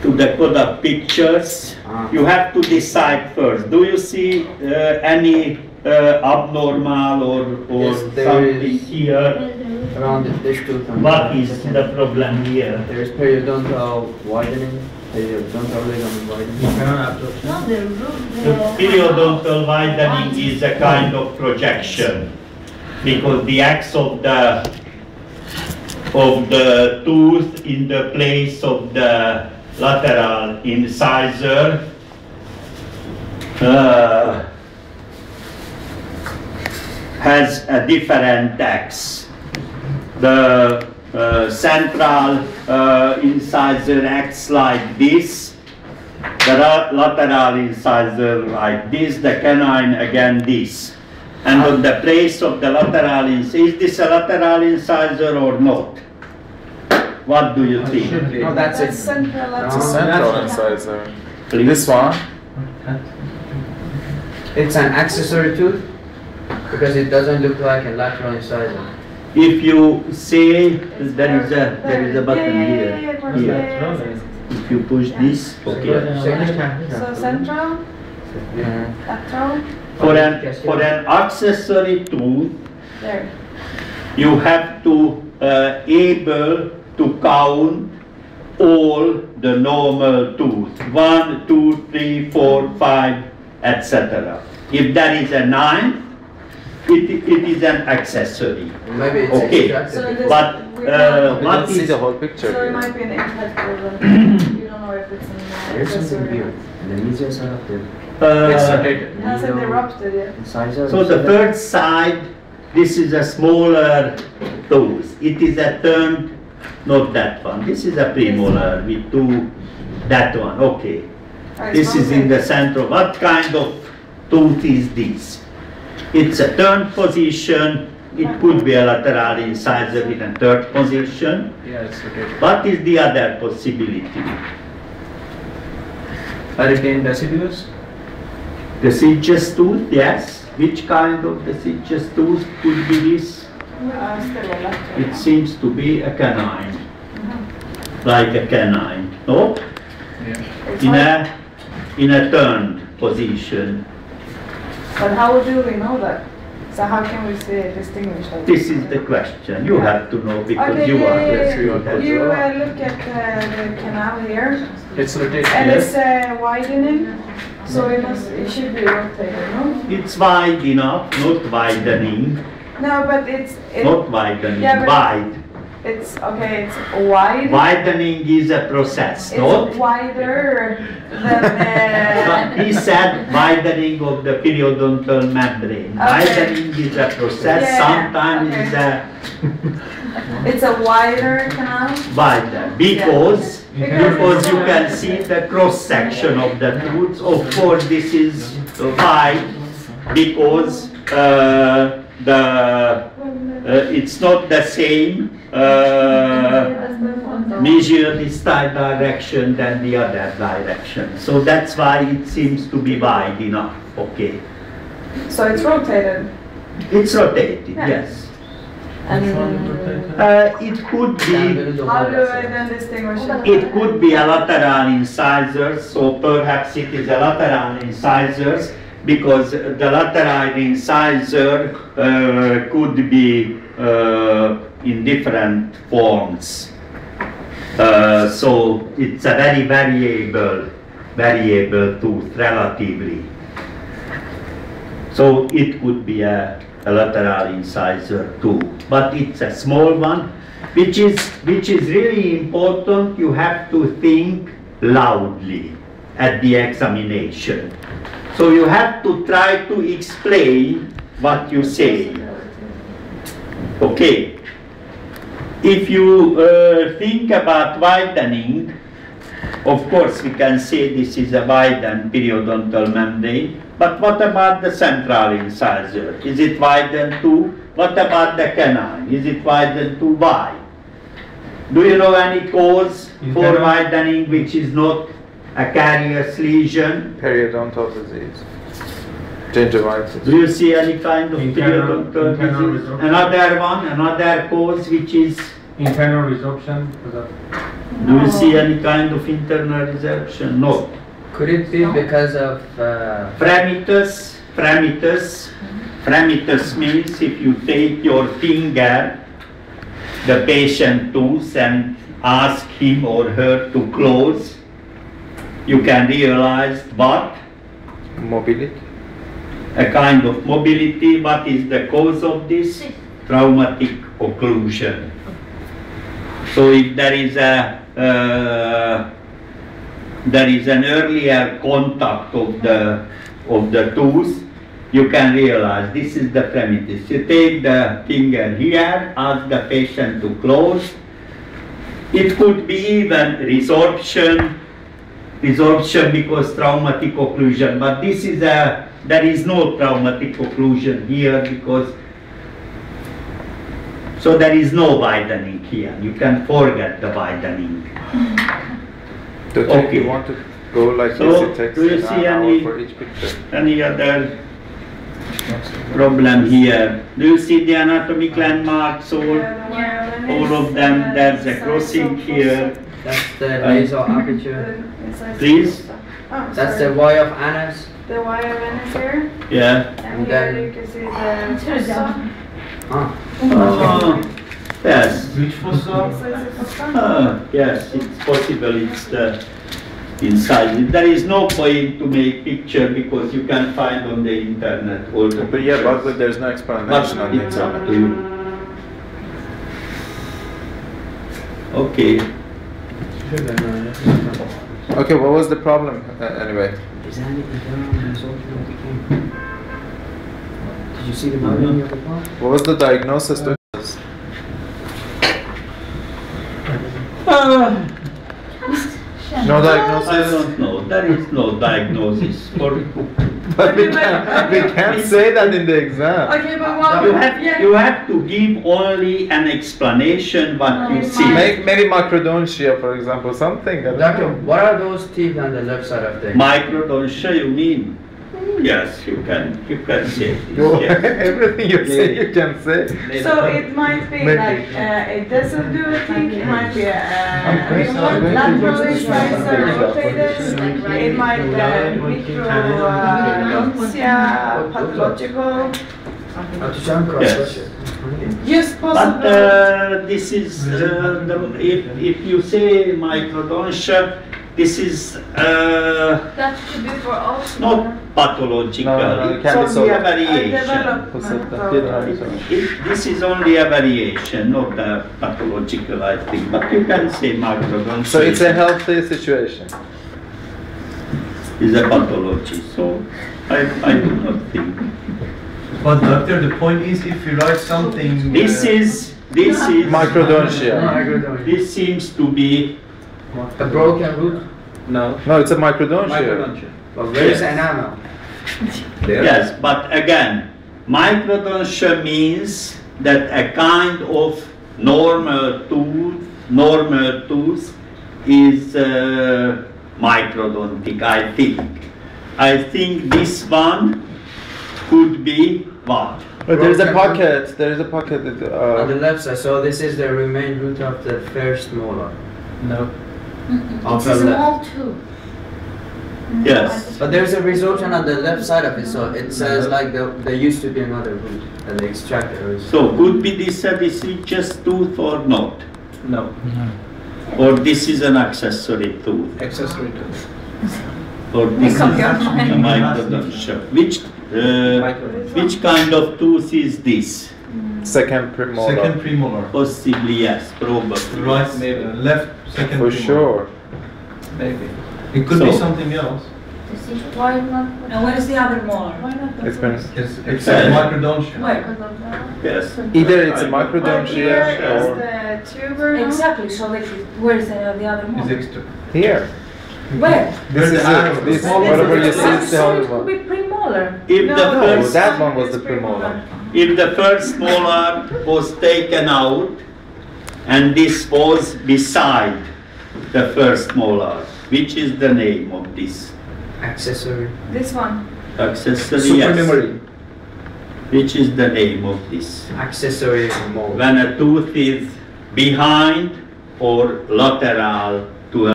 to the code of pictures. You have to decide first. Do you see any abnormal or Yes, something here? Around this tooth. What is the problem here? There is periodontal widening, periodontal ligament widening. The periodontal widening is a kind of projection because the axe of the tooth in the place of the lateral incisor has a different axe. The central incisor acts like this, the lateral incisor like this, the canine again this. And on the place of the lateral incisor, is this a lateral incisor or not? What do you think? No, that's it. Central, It's a central incisor. Please. This one? It's an accessory tooth because it doesn't look like a lateral incisor. If you say there is a button here. If you push this, okay. So central, lateral, For an accessory tooth, there. you have to able to count all the normal tooth, 1, 2, 3, 4, 5, etc. If there is a 9, it is an accessory. Maybe it's Okay, extracted. but We don't what see is the whole picture So it here. might be an impact problem. You don't know if it's an There's something accessory. here. The medial side of the It's rotated. It hasn't erupted yet. incisor. So the third side, this is a smaller tooth. It is a turned, not that one. This is a premolar with two, that one, okay. This is in the center. What kind of tooth is this? It's a turned position. It could be a lateral incisor in a third position. Yeah, it's rotated. What is the other possibility? Hurricane deciduous? Deciduous tooth, yes. Which kind of deciduous tooth could be this? Still a lateral. It seems to be a canine, like a canine, no? Yeah. In a turned position. But how do we know that? So how can we say distinguish that? This is the question. You have to know because Okay, you are yeah. the You look at the canal here, It's rotated. and Yes. it's widening, so it should be rotated, no? It's wide enough, not widening, No, but it's not widening, Yeah, but- wide. it's okay. It's wide. Widening is a process, It's not? wider than But he said widening of the periodontal membrane. Okay. Widening is a process, Yeah, sometimes okay. it's a it's a wider canal. wider because you can see the cross section of the tooth. Of course, this is wide because it's not the same medial-distal direction than the other direction. So that's why it seems to be wide enough. Okay, So it's rotated. it's rotated. Yeah. Yes. And It could be. how do I then distinguish it? It could be a lateral incisor, so perhaps it is a lateral incisor because the lateral incisor could be in different forms. So it's a very variable tooth relatively. So it could be a lateral incisor too, but it's a small one, which is really important. You have to think loudly at the examination. So you have to try to explain what you say. Okay. If you think about widening, of course we can say this is a widened periodontal membrane, but what about the central incisor? Is it widened too? What about the canine? Is it widened too wide? Do you know any cause for widening which is not a carious lesion? Periodontal disease. Gingivitis. Do you see any kind of periodontal disease? resorption. Another one, another cause which is Internal resorption. Do you see any kind of internal resorption? No. Could it be because of Fremitus means if you take your finger, the patient tooth, and ask him or her to close, you can realize what? Mobility. A kind of mobility. What is the cause of this? Traumatic occlusion. So if there is an earlier contact of the tooth, you can realize this is the fremitus. You take the finger here, ask the patient to close. It could be even resorption because traumatic occlusion, but this is there is no traumatic occlusion here because, so there is no widening here. You can forget the widening. Don't Okay. you want to go like So, this? It takes do you an see hour any- for each picture. Any other problem here? Do you see the anatomical landmarks all of them? There's a crossing here. that's the nasal aperture? Please? That's the Y of anus. The wire Venice here, Yeah. and then- here you can see the fossa. Ah. Oh, yes. Which fossa? So it's a fossa. Yes, it's possible it's the inside. There is no point to make picture because you can find on the internet all the But yeah, pictures. but there's no explanation on the It's internet. up to you. Okay. Okay, what was the problem anyway? Did you see the modeling of the plant? What was the diagnosis? No I diagnosis? don't know. There is no diagnosis for. But we can't say that in the exam. Okay, but what? You have to give only an explanation what you see. Maybe microdontia, for example, something. I don't Doctor, know. what are those teeth on the left side of the Microdontia, you mean? Yes, you can say this. Yes. Everything you say, you can say. So it might be Maybe. like it doesn't do a thing. It might be I'm going to laterally use rotated. It might microdontia, pathological. Yes. Just But possible. this is if you say microdontia, this is That should be for all. not pathological. No, it It's can be only solved. a variation. This is only a variation, not a pathological, I think. But you can say microdontia. So it's a healthy situation. is a pathology. So I do not think. But doctor, the point is, if you write something, This is Microdontia. This seems to be A broken root? no, No, it's a microdontia. microdontia. But where is Yes. enamel? yes, but again, microdontia means that a kind of normal tooth is microdontic. I think this one could be what? But there's a Broken pocket. There's a pocket. On the left side, so this is the remain root of the first molar. No. It's small too. Yes. But there's a resorption on the left side of it, so it says like there used to be another root and they extracted it. So could be this a deciduous tooth or not? No. Or this is an accessory tooth? Accessory tooth. Or this is Make up a your mind. microdontia? Which kind of tooth is this? second premolar. Second premolar. Possibly yes, probably. Right, maybe. Left, second For premolar. sure. Maybe. It could be So- something else. Why not? And where's the other molar? Why not the It's been It's Okay. microdontia. Where? Yes. either it's a But microdontia here is or the tuber. no? Exactly, so where's the other Is molar? extra. here. Where? This is it. This whatever you see is the So other it could one. be premolar. If No, the no, No, first, that one was the premolar. if the first molar was taken out and this was beside the first molar, which is the name of this Accessory. This one. accessory? Yes. Which is the name of this? Accessory molar. When a tooth is behind or lateral